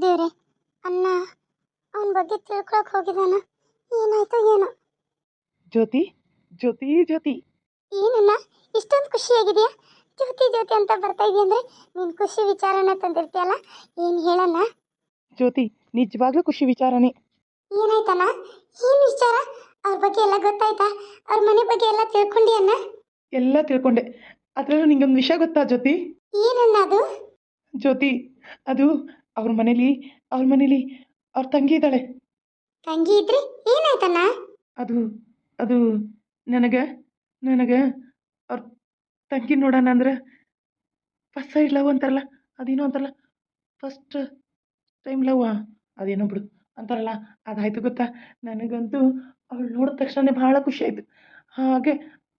ದೇವ್ರೆ, ಅಣ್ಣ ಅವನ ಬಗ್ಗೆ ತಿಳ್ಕೊಳಕ್ ಹೋಗಿದಾನ. ಏನಾಯ್ತು ಏನೋ. ಜ್ಯೋತಿ ಜ್ಯೋತಿ ಜ್ಯೋತಿ ಏನಣ್ಣ ಇಷ್ಟೊಂದು ಖುಷಿಯಾಗಿದೆಯಾ? ಜ್ಯೋತಿ ಜ್ಯೋತಿ ಅಂತ ಬರ್ತಾ ಇದೆಯಾ ಅಂದ್ರೆ ನೀನು ಖುಷಿ ವಿಚಾರನ ತಂದಿರ್ತೀಯಲ್ಲ, ಏನು ಹೇಳಣ್ಣ? ಜ್ಯೋತಿ, ನಿಜವಾಗ್ಲೂ ಖುಷಿ ವಿಚಾರನೇ. ಏನಾಯ್ತಣ್ಣ? ಏನು ವಿಚಾರ? ಅವ್ರ ಬಗ್ಗೆ ಎಲ್ಲ ಗೊತ್ತಾಯ್ತಾ? ಅವ್ರ ಮನೆ ಬಗ್ಗೆ ಎಲ್ಲ ತಿಳ್ಕೊಂಡಿ ಅಣ್ಣ? ಎಲ್ಲ ತಿಳ್ಕೊಂಡೆ. ಅದರಲ್ಲೂ ನಿಂಗೊಂದು ವಿಷಯ ಗೊತ್ತಾ ಜ್ಯೋತಿ? ಏನಣ್ಣ ಅದು? ಜ್ಯೋತಿ, ಅದು ಅವ್ರ ಮನೇಲಿ ಅವ್ರ ತಂಗಿ ಇದ್ದಾಳೆ. ತಂಗಿ ಇದ್ರೆ ಏನಾಯ್ತಣ್ಣ? ಅದು ಅದು ನನಗೆ ನನಗೆ ಅವ್ರ ತಂಗಿ ನೋಡೋಣ ಅಂದ್ರೆ ಫಸ್ಟ್ ಸೈಡ್ ಲವ್ ಅಂತಾರಲ್ಲ, ಅದೇನೋ ಅಂತಾರಲ್ಲ, ಫಸ್ಟ್ ಟೈಮ್ ಲವ್, ಅದೇನೋ ಬಿಡು ಅಂತಾರಲ್ಲ, ಅದಾಯ್ತು ಗೊತ್ತಾ. ನನಗಂತೂ ಅವಳು ನೋಡಿದ ತಕ್ಷಣ ಭಾಳ ಖುಷಿ ಆಯಿತು. ಹಾಗೆ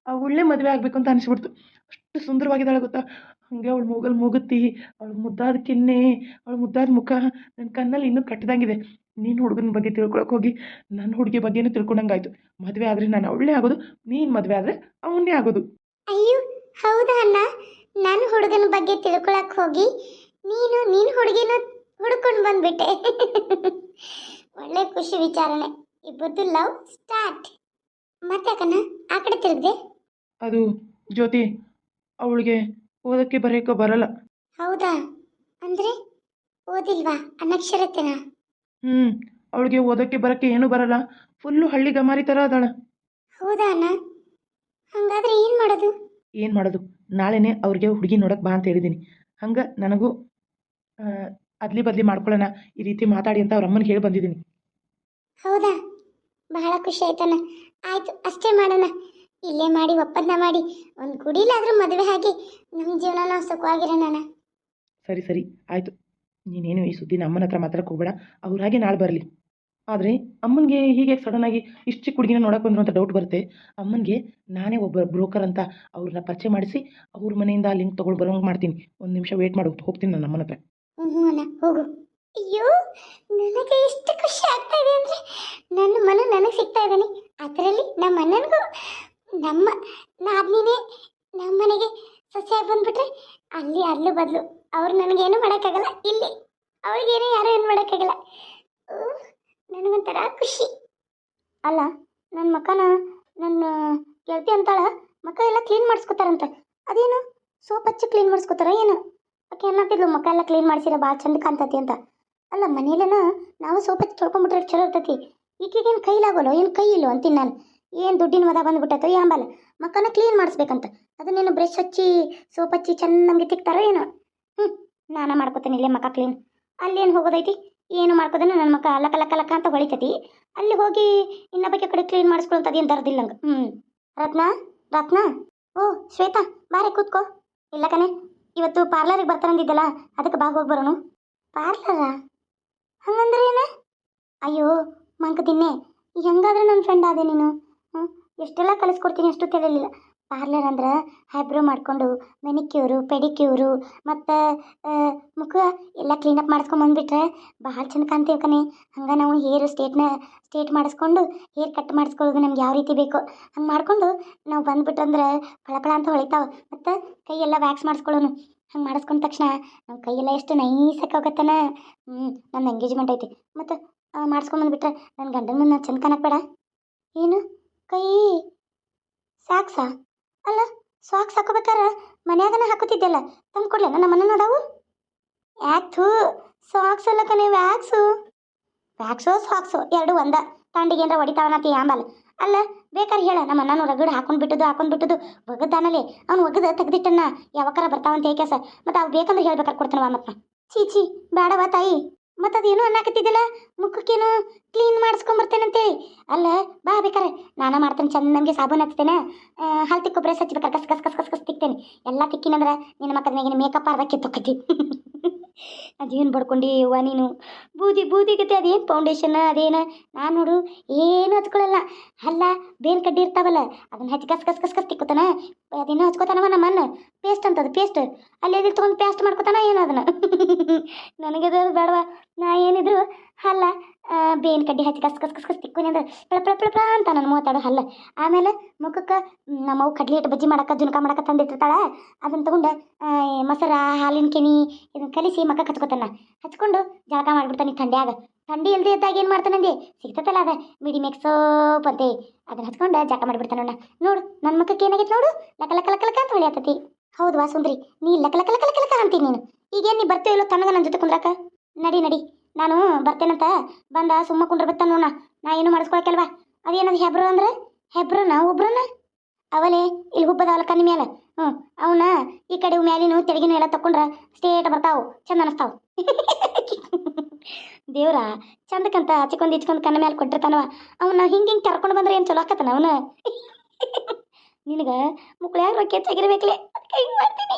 ಅವಳೇ ಮದುವೆ ಆಗಬೇಕು ಅಂತ ಅನಿಸ್ಬಿಡ್ತು. ಅಷ್ಟು ಸುಂದರವಾಗಿದ್ದಾಳೆ ಗೊತ್ತಾ. ಹಾಗೆ ಅವಳು ಮೂಗಲ್ ಮೂಗುತ್ತಿ, ಅವಳು ಮುದ್ದಾದ ಕೆನ್ನೆ, ಅವಳು ಮುದ್ದಾದ ಮುಖ ನನ್ನ ಕಣ್ಣಲ್ಲಿ ಇನ್ನೂ ಕಟ್ಟದಂಗಿದೆ. ನೀನು ಹುಡುಗನ ಬಗ್ಗೆ ತಿಳ್ಕೊಳಕ್ಕೆ ಹೋಗಿ ನನ್ನ ಹುಡುಗಿ ಬಗ್ಗೆನೂ ತಿಳ್ಕೊಂಡಂಗಾಯ್ತು. ಮದುವೆ ಆದರೆ ನಾನು ಅವಳೇ ಆಗೋದು, ನೀನು ಮದುವೆ ಆದರೆ ಅವನ್ನೇ ಆಗೋದು. ಅಯ್ಯೋ ಹೌದಾ ಅಣ್ಣ? ನಾನು ಹುಡುಗನ ಬಗ್ಗೆ ತಿಳ್ಕೊಳಕ್ ಹೋಗಿ ನೀನು ಹುಡುಗಿನ ಹುಡ್ಕೊಂಡು ಬಂದ್ಬಿಟ್ಟೆ. ಒಳ್ಳೆ ಖುಷಿ ವಿಚಾರಣೆ. ಇಬ್ಬರದು ಲವ್ ಸ್ಟಾರ್ಟ್. ಮತ್ತೆ ಯಾಕಣ್ಣ ಆ ಕಡೆ ತಿರುಗಿದೆ? ಅದು ಜ್ಯೋತಿ, ಅವಳಿಗೆ ಓದೋಕ್ಕೆ ಬರೆಯೋಕ್ಕೆ ಬರಲ್ಲ. ಹೌದಾ? ಅಂದ್ರೆ ಓದಿಲ್ವಾ? ಅನಕ್ಷರತೆನಾ? ಅವಳಿಗೆ ಓದೋಕ್ಕೆ ಬರೋಕ್ಕೆ ಏನೂ ಬರಲ್ಲ. ಫುಲ್ಲು ಹಳ್ಳಿ ಗಮಾರಿ ಥರ ಅದಾಳ. ಹೌದಾ ಅಣ್ಣ? ಹಂಗಾದ್ರೆ ಏನು ಮಾಡೋದು? ಏನು ಮಾಡೋದು, ನಾಳೆನೇ ಅವ್ರಿಗೆ ಹುಡುಗಿ ನೋಡೋಕೆ ಬಾ ಅಂತ ಹೇಳಿದ್ದೀನಿ. ಹಂಗೆ ನನಗೂ ಅದ್ಲಿ ಬದಲಿ ಮಾಡ್ಕೊಳ್ಳೋಣ, ಈ ರೀತಿ ಮಾತಾಡಿ ಅಂತ ಅವ್ರ ಅಮ್ಮನಿಗೆ ಹೇಳಿ ಬಂದಿದ್ದೀನಿ. ಹೌದಾ? ಬಹಳ ಖುಷಿ ಆಯ್ತಣ್ಣ. ಆಯ್ತು, ಅಷ್ಟೇ ಮಾಡೋಣ. ಇಲ್ಲೇ ಮಾಡಿ ಒಪ್ಪಂದ ಮಾಡಿ ಒಂದು ಗುಡಿಲಾದ್ರೂ ಮದುವೆ ಆಗಿ ನಮ್ಮ ಜೀವನ ನಾವು ಸುಖವಾಗಿರೋಣ. ಸರಿ ಸರಿ ಆಯಿತು. ನೀನೇನು ಈ ಸುದ್ದಿನ ಅಮ್ಮನ ಹತ್ರ ಮಾತಾಡಕ್ಕೆ ಹೋಗಬೇಡ. ಅವ್ರಾಗೆ ನಾಳೆ ಬರಲಿ. ಆದರೆ ಅಮ್ಮನಿಗೆ ಹೀಗೆ ಸಡನ್ನಾಗಿ ಇಷ್ಟು ಚಿಕ್ಕ ಹುಡುಗಿನ ನೋಡೋಕೆ ಬಂದರು ಅಂತ ಡೌಟ್ ಬರುತ್ತೆ. ಅಮ್ಮನಿಗೆ ನಾನೇ ಒಬ್ಬ ಬ್ರೋಕರ್ ಅಂತ ಅವ್ರನ್ನ ಪರಿಚಯ ಮಾಡಿಸಿ ಅವ್ರ ಮನೆಯಿಂದ ಲಿಂಕ್ ತೊಗೊಂಡು ಬರೋಂಗೆ ಮಾಡ್ತೀನಿ. ಒಂದು ನಿಮಿಷ ವೇಟ್ ಮಾಡಿ ಹೋಗ್ತೀನಿ ನಾನು ಅಮ್ಮನ ಹತ್ರ. ಹ್ಞೂ ಅಣ್ಣ, ಹೋಗು. ಅಯ್ಯೋ, ನನಗೆ ಎಷ್ಟು ಖುಷಿ ಆಗ್ತಾ ಇದೆ ಅಂದರೆ ನನ್ನ ಮನ ನನಗೆ ಸಿಗ್ತಾ ಇದ್ದಾನೆ. ಅದರಲ್ಲಿ ನಮ್ಮ ಅಣ್ಣನಿಗೂ ನಮ್ಮ ನಾದ್ನಿನೇ ನಮ್ಮ ಮನೆಗೆ ಸೊಸೆಯಾಗಿ ಬಂದ್ಬಿಟ್ರೆ ಅಲ್ಲೂ ಬದಲು ಅವ್ರು ನನಗೇನು ಮಾಡೋಕ್ಕಾಗಲ್ಲ. ಇಲ್ಲಿ ಅವ್ರಿಗೇನು ಯಾರು ಏನು ಮಾಡೋಕ್ಕಾಗಲ್ಲ. ನನಗೊಂಥರ ಖುಷಿ. ಅಲ್ಲ, ನನ್ನ ಮಕ್ಕನ ನನ್ನ ಗೆಳತಿ ಅಂತಾಳ ಮಕ್ಕ ಎಲ್ಲ ಕ್ಲೀನ್ ಮಾಡಿಸ್ಕೊತಾರಂತೆ. ಅದೇನು ಸೋಪ್ ಹಚ್ಚಿ ಕ್ಲೀನ್ ಮಾಡಿಸ್ಕೊತಾರ ಏನು? ಆಕೆ ಅನ್ನತ್ತಿದ್ಲು ಮಕ್ಕ ಎಲ್ಲ ಕ್ಲೀನ್ ಮಾಡಿಸಿರ ಭಾಳ ಚಂದ ಕಾಣ್ತತಿ ಅಂತ. ಅಲ್ಲ, ಮನೇಲೇನ ನಾವು ಸೋಪ್ ಹಚ್ಚಿ ತೊಳ್ಕೊಂಬಿಟ್ರೆ ಚಲೋ ಇರ್ತೈತಿ. ಈಗೇನು ಕೈಲಾಗೋಲ್ಲ, ಏನು ಕೈ ಇಲ್ಲೋ ಅಂತೀನಿ ನಾನು. ಏನು ದುಡ್ಡಿನ ಮದ ಬಂದುಬಿಟ್ಟೈತೋ ಯಾಂಬಲ್ಲ, ಮಕ್ಕನ ಕ್ಲೀನ್ ಮಾಡಿಸ್ಬೇಕಂತ. ಅದನ್ನೇನು ಬ್ರಷ್ ಹಚ್ಚಿ ಸೋಪ್ ಹಚ್ಚಿ ಚೆಂದ ನಮಗೆ ತಿಕ್ತಾರೋ ಏನೋ. ನಾನು ಮಾಡ್ಕೋತೇನೆ ಇಲ್ಲೇ ಮಕ್ಕ ಕ್ಲೀನ್. ಅಲ್ಲೇನು ಹೋಗೋದೈತಿ? ಏನು ಮಾಡ್ಕೋದೇನೆ ನನ್ನ ಮಕ್ಕ ಲಕ್ಕ ಲಕ್ಕ ಲಕ್ಕ ಅಂತ ಹೊಳಿತೈತಿ. ಅಲ್ಲಿ ಹೋಗಿ ಇನ್ನೊಬ್ಬಕ್ಕೆ ಕಡೆ ಕ್ಲೀನ್ ಮಾಡಿಸ್ಕೊಳ್ಳೋಂಥದ್ದು ಏನು ತರದಿಲ್ಲಂಗೆ. ರತ್ನ ರತ್ನ ಓ ಶ್ವೇತಾ, ಬಾರೆ ಕೂತ್ಕೋ. ಇಲ್ಲ ಕಣೆ, ಇವತ್ತು ಪಾರ್ಲರಿಗೆ ಬರ್ತಾರಂದಿದ್ದಲ್ಲ, ಅದಕ್ಕೆ ಬಾ ಹೋಗಿ ಬರೋನು. ಪಾರ್ಲರಾ? ಹಂಗಂದ್ರೆ ಏನ? ಅಯ್ಯೋ ಮಂಕದಿನ್ನೆ, ಹೆಂಗಾದ್ರೆ ನನ್ನ ಫ್ರೆಂಡ್ ಆದೆ ನೀನು. ಎಷ್ಟೆಲ್ಲ ಕಲಿಸ್ಕೊಡ್ತೀನಿ ಅಷ್ಟು ತಿಳಿಲಿಲ್ಲ. ಪಾರ್ಲರ್ ಅಂದ್ರೆ ಹೈಬ್ರೋ ಮಾಡಿಕೊಂಡು ಮೆನಿಕ್ಯೂರು ಪೆಡಿಕ್ಯೂರು ಮತ್ತು ಮುಖ ಎಲ್ಲ ಕ್ಲೀನಪ್ ಮಾಡಿಸ್ಕೊಂಬಂದ್ಬಿಟ್ರೆ ಭಾಳ ಚಂದ ಕಾಣ್ತೀವಿ ಕಣೆ. ಹಂಗೆ ನಾವು ಹೇರು ಸ್ಟೇಟ್ ಮಾಡಿಸ್ಕೊಂಡು ಹೇರ್ ಕಟ್ ಮಾಡಿಸ್ಕೊಳ್ಳೋದು ನಮ್ಗೆ ಯಾವ ರೀತಿ ಬೇಕೋ ಹಂಗೆ ಮಾಡಿಕೊಂಡು ನಾವು ಬಂದ್ಬಿಟ್ಟಂದ್ರೆ ಫಳ ಅಂತ ಹೊಳಿತಾವೆ. ಮತ್ತು ಕೈಯೆಲ್ಲ ವ್ಯಾಕ್ಸ್ ಮಾಡಿಸ್ಕೊಳ್ಳೋನು. ಹಂಗೆ ಮಾಡಿಸ್ಕೊಂಡ ತಕ್ಷಣ ನಮ್ಮ ಕೈಯೆಲ್ಲ ಎಷ್ಟು ನೈಸಾಗಿ ಹೋಗತ್ತನ. ನನ್ನ ಎಂಗೇಜ್ಮೆಂಟ್ ಐತಿ ಮತ್ತು ಮಾಡಿಸ್ಕೊಂಬಂದ್ಬಿಟ್ರೆ ನನ್ನ ಗಂಡನ ಮುಂದೆ ನಾನು ಚಂದ ಕಾಣಕ್ಕೆ ಬೇಡ. ಏನು ಕೈ ಸಾಕ್ಸಾ? ಅಲ್ಲ, ಸಾಕ್ಸ್ ಹಾಕೋಬೇಕಾರೆ ಮನ್ಯಾಗನ ಹಾಕೋತಿದ್ದೆಲ್ಲ, ತಂದು ಕೊಡ್ಲೇನ ನಮ್ಮ ಮನೇನ ಅದಾವು? ಯಾಕೆ ಸಾಕ್ಸ್ ಅಲ್ಲ ಕಣೆ, ವ್ಯಾಕ್ಸೋ ಸಾಕ್ಸೋ ಎರಡು ಒಂದ. ತಂಡಿಗೆ ಏನಾರ ಹೊಡಿತಾವನತಿ ಆಂಬಲ್. ಅಲ್ಲ ಬೇಕಾದ್ರೆ ಹೇಳ, ನಮ್ಮ ಅಣ್ಣನ ರಗಡು ಹಾಕೊಂಡ್ಬಿಟ್ಟದು ಒಗದಾನಲೆ ಅವ್ನು ಒಗದ ತೆಗ್ದಿಟ್ಟನ್ನ ಯಾವಕ್ಕಾರ ಬರ್ತಾವಂತ ಏಕೆಸ. ಮತ್ತು ಅವು ಬೇಕಂದ್ರೆ ಹೇಳ್ಬೇಕಾರೆ ಕೊಡ್ತಾನವ. ಮತ್ತು ಚೀಚಿ ಬೇಡವಾ ತಾಯಿ. ಮತ್ತು ಅದೇನು ಅನ್ನಕತ್ತಿದ್ದಿಲ್ಲ, ಮುಖಕ್ಕೇನು ಕ್ಲೀನ್ ಮಾಡಿಸ್ಕೊಂಬರ್ತೇನೆ ಅಂತೇಳಿ. ಅಲ್ಲ ಬಾ, ಬೇಕಾರೆ ನಾನು ಮಾಡ್ತೇನೆ. ಚಂದ ನಮಗೆ ಸಾಬೂನು ಹಚ್ತೇನೆ, ಹಲ್ ತಿಕ್ಕೊ ಬ್ರಷ್ ಹಚ್ಬೇಕಾರೆ ಕಸ್ ಕಸ್ ಕಸ್ ಕಸ್ ಕಸ್ ತಿಕ್ತೇನೆ. ಎಲ್ಲ ತಿಕ್ಕಿನಂದ್ರೆ ನಿನ್ನ ಮಕ್ಕದ ಮ್ಯಾಗಿನ ಮೇಕಪ್ ಅರ್ಧ ಕಿತ್ತೊಕ್ಕತಿ. ಅದೇನು ಬಡ್ಕೊಂಡು ಯವ್ವ ನೀನು, ಬೂದಿ ಗತಿ. ಅದೇನು ಫೌಂಡೇಶನ್ ಅದೇನು ನಾನು ನೋಡು ಏನು ಹಚ್ಕೊಳ್ಳಲ್ಲ. ಅಲ್ಲ ಬೇನ್ ಕಡ್ಡಿ ಇರ್ತಾವಲ್ಲ, ಅದನ್ನ ಹಚ್ಚಿ ಕಸ್ ಕಸ್ ಕಸ್ ಕಸ್ ತಿಕ್ಕೋತಾನ. ಅದೇನೋ ಹಚ್ಕೋತಾನವ ನಮ್ಮ ಅನ್ನ, ಪೇಸ್ಟ್ ಅಂತದು ಪೇಸ್ಟ್. ಅಲ್ಲಿ ತೊಗೊಂಡು ಪೇಸ್ಟ್ ಮಾಡ್ಕೋತಾನ ಏನೋ ಅದನ್ನು. ನನಗೆ ಅದು ಬೇಡವಾ. ನಾ ಏನಿದ್ರು ಹಲ್ಲ ಬೇವಿನ ಕಡ್ಡಿ ಹಚ್ಚಿ ಕಸ್ ಕಸ್ ಕಸ್ ಕಸ್ ತಿಕ್ಕೊನಿ ಅಂದ್ರೆ ಪಳ ಪಳ ಪಳ ಪಳ ಅಂತ ನಾನು ಮಾತಾಡೋ ಹಲ್ಲ. ಆಮೇಲೆ ಮುಖಕ್ಕೆ ನಮ್ಮವು ಕಡ್ಲಿ ಹಿಟ್ಟು ಬಜ್ಜಿ ಮಾಡಕ್ಕೆ ಜುನ್ಕ ಮಾಡಕ್ಕೆ ತಂದಿಟ್ಟಿರ್ತಾಳೆ. ಅದನ್ನು ತಗೊಂಡು ಮೊಸರು ಹಾಲಿನ ಕೆನಿ ಇದನ್ನು ಕಲಿಸಿ ಮಕ್ಕ ಹಚ್ಕೊತಾನ. ಹಚ್ಕೊಂಡು ಜಳಕ ಮಾಡಿಬಿಡ್ತಾನೆ ಥಂಡ್ಯಾಗ. ಥಂಡಿ ಇಲ್ಲದೆ ಇದ್ದಾಗ ಏನು ಮಾಡ್ತಾನಂದೆ ಸಿಗ್ತತಲ್ಲ ಅದ ಮಿಡಿಮೆಕ್ಸ್ ಸೋಪ್ ಅಂತೆ ಅದನ್ನ ಹಚ್ಕೊಂಡು ಜಳಕ ಮಾಡಿಬಿಡ್ತಾನಣ್ಣ. ನೋಡು ನನ್ನ ಮುಖಕ್ಕೆ ಏನಾಗೈತೆ ನೋಡು, ಲಕ ಲಕ ಲಕ ಲಕ ಅಂತ ಹೊಳಿಯತ್ತತಿ. ಹೌದವಾ ಸುಂದ್ರಿ, ನೀ ಲಕ ಲಕ ಲಕ ಲಕ ಲಕ ಅಂತೀನಿ ನೀನು. ಈಗೇನು ನೀ ಬರ್ತೀವೋ ಇಲ್ಲೋ ತನಗ ನನ್ನ ಜೊತೆ ಕುಂದ್ರಾಕ? ನಡಿ ನಡಿ, ನಾನು ಬರ್ತೇನಂತ ಬಂದ ಸುಮ್ಮ ಕುಂಡ್ರ ಬತ್ತಾನ ನೋಡ. ನಾ ಏನು ಮಾಡಿಸ್ಕೊಳಕಲ್ವಾ? ಅದೇನದು ಹೆಬ್ರು ಅಂದ್ರೆ ಹೆಬ್ರನ ಒಬ್ರನ ಅವಲೇ ಇಲ್ಲಿ ಹುಬ್ಬದವಲ್ಲ ಕಣ್ಣಿ ಮ್ಯಾಲ. ಅವನ್ನ ಈ ಕಡೆ ಮ್ಯಾಲಿನ ತೆಳಗಿನ ಎಲ್ಲ ತಕೊಂಡ್ರ ಸ್ಟೇಟ್ ಬರ್ತಾವು, ಚಂದ ಅನಸ್ತಾವ. ದೇವ್ರ ಚಂದಕ್ಕಂತ ಹಚ್ಕೊಂಡು ಇಚ್ಕೊಂಡು ಕಣ್ಣ ಮ್ಯಾಲ ಕೊಟ್ಟಿರ್ತಾನವ. ಅವನ್ನ ಹಿಂಗೆ ಕರ್ಕೊಂಡು ಬಂದ್ರೆ ಏನು ಚಲೋ ಆಕತ್ತಾನ ಅವನ? ನಿನಗೆ ಮುಕ್ಳ್ಯಾಗ ರೊಕ್ಕ ಹೆಚ್ಚಾಗಿರ್ಬೇಕಲೆ, ಅದಕ್ಕೆ ಹಿಂಗೆ ಮಾಡ್ತೀನಿ.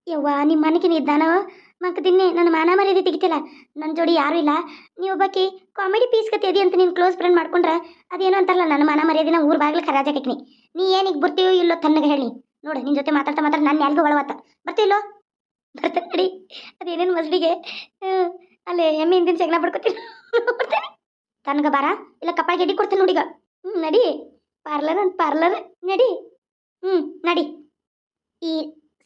ಯವ್ವ ನಿಮ್ಮ ಮನೆಗೆ ಇದ್ದಾನವ ಮಕ್ಕದಿನ್ನೆ ನನ್ನ ಮಾನ ಮರ್ಯಾದೆ ತೆಗಿತಿಲ್ಲ. ನನ್ನ ಜೋಡಿ ಯಾರೂ ಇಲ್ಲ, ನೀವು ಒಬ್ಬಾಕಿ ಕಾಮಿಡಿ ಪೀಸ್ ಕತೆ ಅಂತ ನೀನು ಕ್ಲೋಸ್ ಫ್ರೆಂಡ್ ಮಾಡ್ಕೊಂಡ್ರೆ ಅದೇನೋ ಅಂತಾರಲ್ಲ ನನ್ನ ಮಾನ ಮರ್ಯಾದಿನ ಊರು ಬಾಗ್ಲಿ ಖರಾಜಾಕಿ. ನೀ ಏನೀಗ ಬರ್ತೀವೋ ಇಲ್ಲೋ ತನ್ನಗೆ ಹೇಳಿ. ನೋಡು ನಿನ್ನ ಜೊತೆ ಮಾತಾಡ್ತಾ ಮಾತಾಡ್ತಾ ನಾನು ಯಾರಿಗೂ ಒಳವತ್ತ ಬರ್ತಿಲ್ಲೋ ಬರ್ತೇನೆ ನಡಿ. ಅದೇನೇನು ಮಸ್ಲಿಗೆ ಅಲ್ಲೇ ಎಮ್ಮೆ ಹಿಂದಿನ ಜಗಳ ಪಡ್ಕೊತೀನಿ ಬರ್ತೇನೆ. ತನಗೆ ಬಾರ ಇಲ್ಲ ಕಪ್ಪಾಳ ಗೆಡ್ಡಿ ಕೊಡ್ತೇನೆ ನೋಡಿಗ. ನಡಿ ಪಾರ್ಲರ್ ಅಂತ ಪಾರ್ಲರ್ ನಡಿ. ನಡಿ. ಈ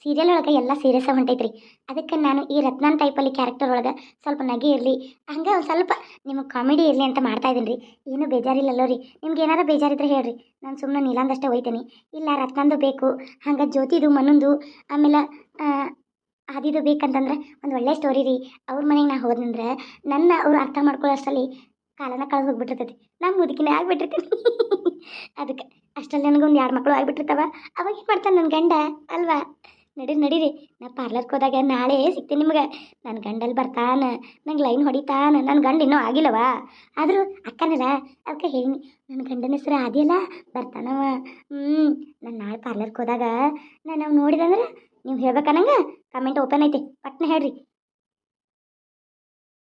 ಸೀರಿಯಲ್ ಒಳಗೆ ಎಲ್ಲ ಸೀರಿಯಸ್ ಹೊಂಟೈತ್ರಿ. ಅದಕ್ಕೆ ನಾನು ಈ ರತ್ನಾನ್ ಟೈಪಲ್ಲಿ ಕ್ಯಾರೆಕ್ಟರ್ ಒಳಗೆ ಸ್ವಲ್ಪ ನಗೆ ಇರಲಿ, ಹಂಗೆ ಒಂದು ಸ್ವಲ್ಪ ನಿಮಗೆ ಕಾಮಿಡಿ ಇರಲಿ ಅಂತ ಮಾಡ್ತಾ ಇದ್ದೀನಿ ರೀ. ಏನೂ ಬೇಜಾರಿಲ್ಲಲ್ಲೋ ರೀ. ನಿಮ್ಗೆ ಏನಾರ ಬೇಜಾರಿದ್ರೆ ಹೇಳ್ರಿ, ನಾನು ಸುಮ್ಮನೆ ನೀಲಾಂದಷ್ಟೇ ಒಯ್ತೇನೆ. ಇಲ್ಲ ರತ್ನಂದು ಬೇಕು, ಹಂಗೆ ಜ್ಯೋತಿದು ಮನೊಂದು ಆಮೇಲೆ ಆದಿದು ಬೇಕಂತಂದ್ರೆ ಒಂದು ಒಳ್ಳೆ ಸ್ಟೋರಿ ರೀ. ಅವ್ರ ಮನೆಗೆ ನಾ ಹೋದಂದ್ರೆ ನನ್ನ ಅವ್ರು ಅರ್ಥ ಮಾಡ್ಕೊಳ್ಳೋ ಅಷ್ಟರಲ್ಲಿ ಕಾಲನ ಕಳೆದು ಹೋಗ್ಬಿಟ್ಟಿರ್ತೈತಿ. ನಾನು ಮುದುಕಿನೇ ಆಗಿಬಿಟ್ಟಿರ್ತೀನಿ. ಅದಕ್ಕೆ ಅಷ್ಟರಲ್ಲಿ ನನಗೊಂದು 2 ಮಕ್ಕಳು ಆಗಿಬಿಟ್ಟಿರ್ತಾವ. ಅವಾಗ ಏನು ಮಾಡ್ತಾನೆ ನನ್ನ ಗಂಡ ಅಲ್ವಾ? ನಡೀರಿ, ನಾ ಪಾರ್ಲರ್ಗೆ ಹೋದಾಗ ನಾಳೆ ಸಿಗ್ತೀನಿ ನಿಮ್ಗೆ. ನನ್ನ ಗಂಡಲ್ಲಿ ಬರ್ತಾನೆ, ನಂಗೆ ಲೈನ್ ಹೊಡಿತಾನೆ. ನನ್ನ ಗಂಡ ಇನ್ನೂ ಆಗಿಲ್ಲವಾ, ಆದರೂ ಅಕ್ಕನಲ್ಲ ಅದಕ್ಕೆ ಹೇಳಿ ನನ್ನ ಗಂಡನ ಹೆಸರು ಆದಿಯಲ್ಲ ಬರ್ತಾನವ. ನಾನು ನಾಳೆ ಪಾರ್ಲರ್ಗೆ ಹೋದಾಗ ನಾನು ಅವ್ನು ನೋಡಿದಂದ್ರೆ ನೀವು ಹೇಳ್ಬೇಕ ನಂಗೆ ಕಮೆಂಟ್ ಓಪನ್ ಐತಿ ಪಟ್ನ ಹೇಳ್ರಿ.